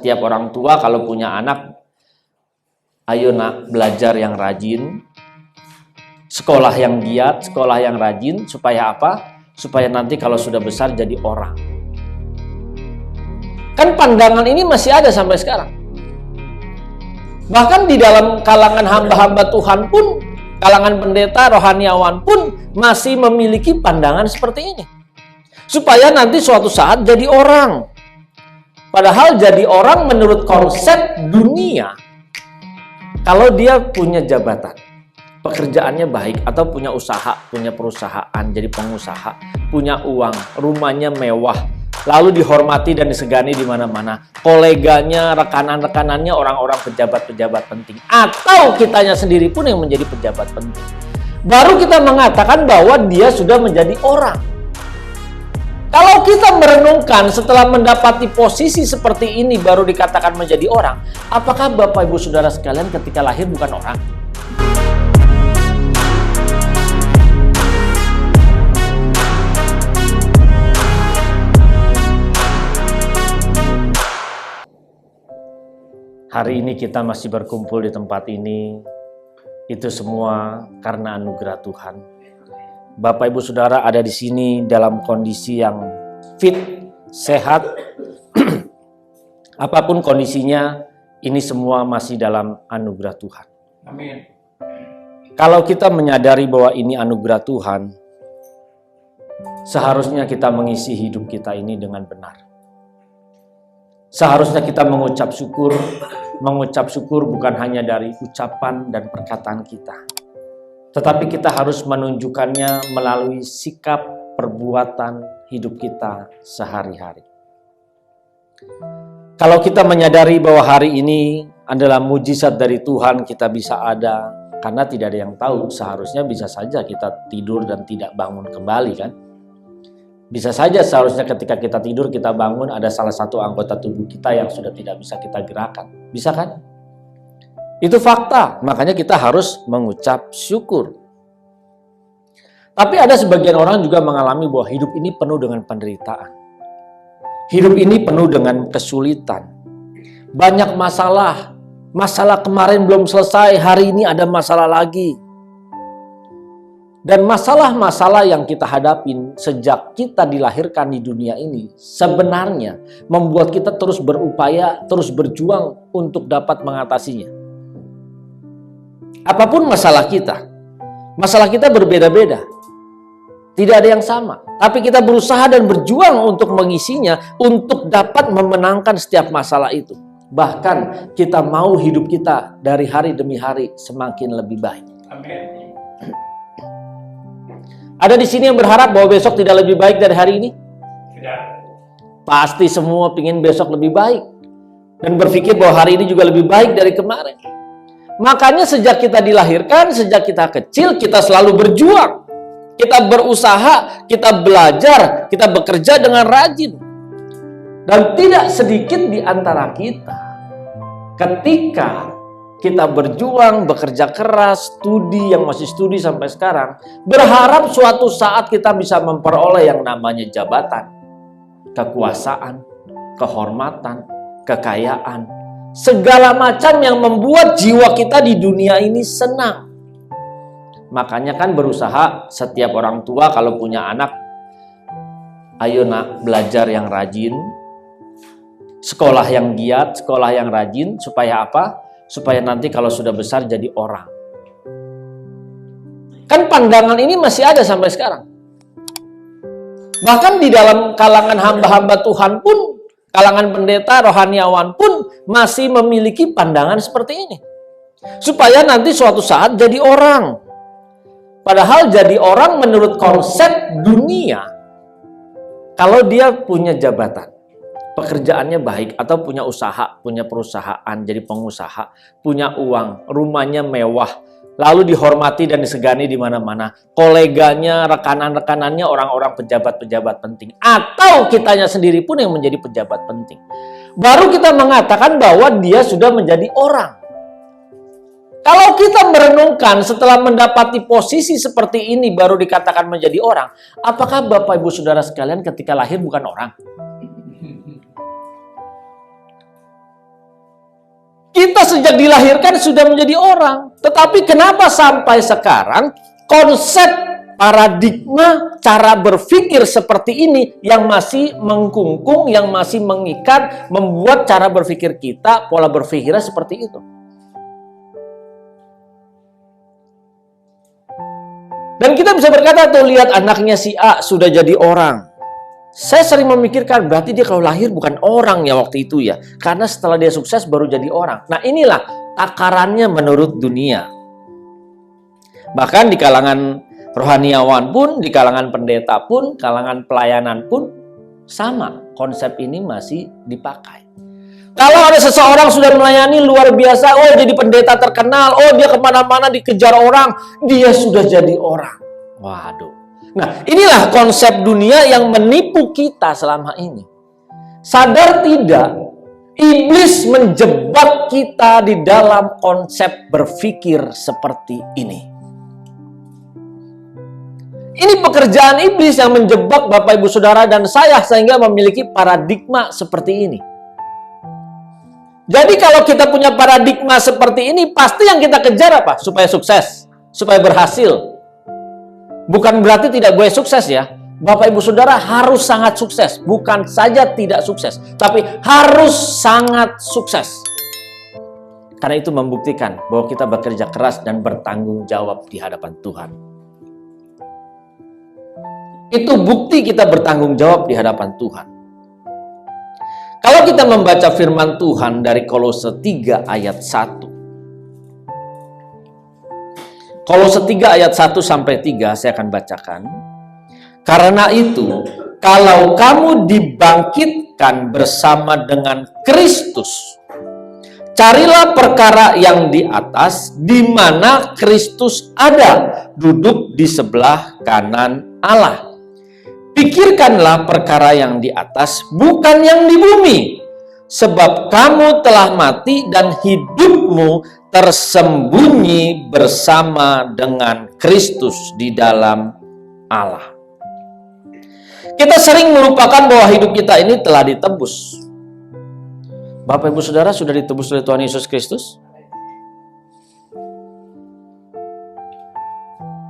Setiap orang tua kalau punya anak, ayo nak belajar yang rajin, sekolah yang giat, sekolah yang rajin, supaya apa? Supaya nanti kalau sudah besar jadi orang. Kan pandangan ini masih ada sampai sekarang. Bahkan di dalam kalangan hamba-hamba Tuhan pun, kalangan pendeta, rohaniawan pun masih memiliki pandangan seperti ini. Supaya nanti suatu saat jadi orang. Padahal jadi orang menurut konsep dunia, kalau dia punya jabatan, pekerjaannya baik, atau punya usaha, punya perusahaan, jadi pengusaha, punya uang, rumahnya mewah, lalu dihormati dan disegani di mana-mana, koleganya, rekanan-rekanannya orang-orang pejabat-pejabat penting, atau kitanya sendiri pun yang menjadi pejabat penting. Baru kita mengatakan bahwa dia sudah menjadi orang. Kalau kita merenungkan setelah mendapati posisi seperti ini baru dikatakan menjadi orang, apakah Bapak Ibu Saudara sekalian ketika lahir bukan orang? Hari ini kita masih berkumpul di tempat ini, itu semua karena anugerah Tuhan. Bapak Ibu Saudara ada di sini dalam kondisi yang fit, sehat, apapun kondisinya, ini semua masih dalam anugerah Tuhan. Amin. Kalau kita menyadari bahwa ini anugerah Tuhan, seharusnya kita mengisi hidup kita ini dengan benar. Seharusnya kita mengucap syukur bukan hanya dari ucapan dan perkataan kita, tetapi kita harus menunjukkannya melalui sikap perbuatan hidup kita sehari-hari. Kalau kita menyadari bahwa hari ini adalah mujizat dari Tuhan, kita bisa ada, karena tidak ada yang tahu, seharusnya bisa saja kita tidur dan tidak bangun kembali kan. Bisa saja seharusnya ketika kita tidur, kita bangun, ada salah satu anggota tubuh kita yang sudah tidak bisa kita gerakan. Bisa kan? Itu fakta, makanya kita harus mengucap syukur. Tapi ada sebagian orang juga mengalami bahwa hidup ini penuh dengan penderitaan. Hidup ini penuh dengan kesulitan. Banyak masalah. Masalah kemarin belum selesai, hari ini ada masalah lagi. Dan masalah-masalah yang kita hadapin sejak kita dilahirkan di dunia ini sebenarnya membuat kita terus berupaya, terus berjuang untuk dapat mengatasinya. Apapun masalah kita berbeda-beda. Tidak ada yang sama. Tapi kita berusaha dan berjuang untuk mengisinya, untuk dapat memenangkan setiap masalah itu. Bahkan kita mau hidup kita dari hari demi hari semakin lebih baik. Amin. Ada di sini yang berharap bahwa besok tidak lebih baik dari hari ini? Tidak. Pasti semua ingin besok lebih baik. Dan berpikir bahwa hari ini juga lebih baik dari kemarin. Makanya sejak kita dilahirkan, sejak kita kecil, kita selalu berjuang. Kita berusaha, kita belajar, kita bekerja dengan rajin. Dan tidak sedikit di antara kita, ketika kita berjuang, bekerja keras, studi, yang masih studi sampai sekarang, berharap suatu saat kita bisa memperoleh yang namanya jabatan, kekuasaan, kehormatan, kekayaan, segala macam yang membuat jiwa kita di dunia ini senang. Makanya kan berusaha setiap orang tua kalau punya anak, ayo nak belajar yang rajin, sekolah yang giat, sekolah yang rajin, supaya apa? Supaya nanti kalau sudah besar jadi orang. Kan pandangan ini masih ada sampai sekarang. Bahkan di dalam kalangan hamba-hamba Tuhan pun, kalangan pendeta, rohaniawan pun masih memiliki pandangan seperti ini. Supaya nanti suatu saat jadi orang. Padahal jadi orang menurut konsep dunia, kalau dia punya jabatan, pekerjaannya baik, atau punya usaha, punya perusahaan, jadi pengusaha, punya uang, rumahnya mewah, lalu dihormati dan disegani di mana-mana, koleganya, rekanan-rekanannya orang-orang pejabat-pejabat penting, atau kitanya sendiri pun yang menjadi pejabat penting. Baru kita mengatakan bahwa dia sudah menjadi orang. Kalau kita merenungkan setelah mendapati posisi seperti ini baru dikatakan menjadi orang, apakah Bapak Ibu Saudara sekalian ketika lahir bukan orang? Kita sejak dilahirkan sudah menjadi orang. Tetapi kenapa sampai sekarang konsep paradigma cara berpikir seperti ini yang masih mengkungkung, yang masih mengikat, membuat cara berpikir kita, pola berpikirnya seperti itu. Dan kita bisa berkata tuh, lihat anaknya si A sudah jadi orang. Saya sering memikirkan, berarti dia kalau lahir bukan orang ya waktu itu ya. Karena setelah dia sukses baru jadi orang. Nah inilah takarannya menurut dunia. Bahkan di kalangan rohaniawan pun, di kalangan pendeta pun, kalangan pelayanan pun, sama. Konsep ini masih dipakai. Kalau ada seseorang sudah melayani luar biasa, oh jadi pendeta terkenal, oh dia kemana-mana dikejar orang, dia sudah jadi orang. Waduh. Nah inilah konsep dunia yang menipu kita selama ini. Sadar tidak, iblis menjebak kita di dalam konsep berpikir seperti ini. Ini pekerjaan iblis yang menjebak Bapak Ibu Saudara dan saya sehingga memiliki paradigma seperti ini. Jadi kalau kita punya paradigma seperti ini, pasti yang kita kejar apa? Supaya sukses, supaya berhasil. Bukan berarti tidak boleh sukses ya. Bapak Ibu Saudara harus sangat sukses. Bukan saja tidak sukses, tapi harus sangat sukses. Karena itu membuktikan bahwa kita bekerja keras dan bertanggung jawab di hadapan Tuhan. Itu bukti kita bertanggung jawab di hadapan Tuhan. Kalau kita membaca firman Tuhan dari Kolose 3 ayat 1. Kolose 3 ayat 1 sampai 3 saya akan bacakan. Karena itu, kalau kamu dibangkitkan bersama dengan Kristus, carilah perkara yang di atas, di mana Kristus ada, duduk di sebelah kanan Allah. Pikirkanlah perkara yang di atas, bukan yang di bumi. Sebab kamu telah mati dan hidupmu tersembunyi bersama dengan Kristus di dalam Allah. Kita sering melupakan bahwa hidup kita ini telah ditebus. Bapak Ibu Saudara sudah ditebus oleh Tuhan Yesus Kristus?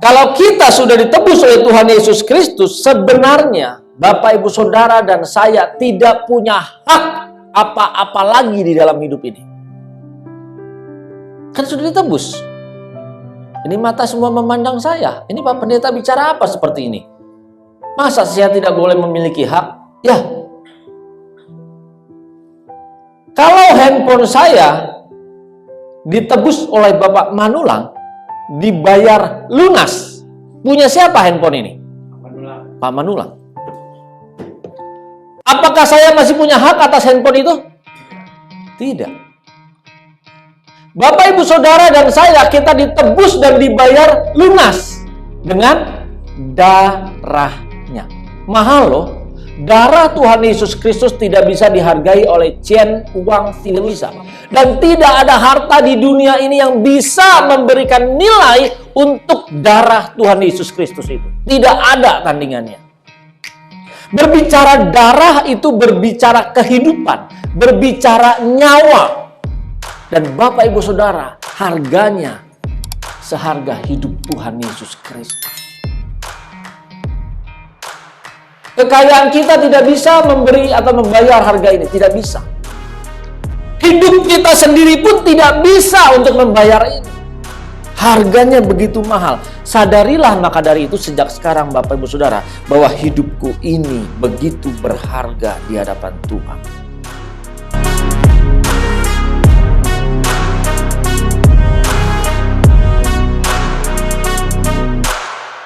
Kalau kita sudah ditebus oleh Tuhan Yesus Kristus, sebenarnya Bapak Ibu Saudara dan saya tidak punya hak apa-apa lagi di dalam hidup ini. Kan sudah ditebus. Ini mata semua memandang saya. Ini Pak Pendeta bicara apa seperti ini? Masa saya tidak boleh memiliki hak? Ya. Kalau handphone saya ditebus oleh Bapak Manulang, dibayar lunas. Punya siapa handphone ini? Pak Manulang. Apakah saya masih punya hak atas handphone itu? Tidak. Bapak Ibu Saudara dan saya, kita ditebus dan dibayar lunas dengan darahnya. Mahal loh. Darah Tuhan Yesus Kristus tidak bisa dihargai oleh cian uang, tidak bisa. Dan tidak ada harta di dunia ini yang bisa memberikan nilai untuk darah Tuhan Yesus Kristus itu. Tidak ada tandingannya. Berbicara darah itu berbicara kehidupan, berbicara nyawa. Dan Bapak Ibu Saudara, harganya seharga hidup Tuhan Yesus Kristus. Kekayaan kita tidak bisa memberi atau membayar harga ini, tidak bisa. Hidup kita sendiri pun tidak bisa untuk membayar ini. Harganya begitu mahal. Sadarilah maka dari itu sejak sekarang Bapak Ibu Saudara, bahwa hidupku ini begitu berharga di hadapan Tuhan.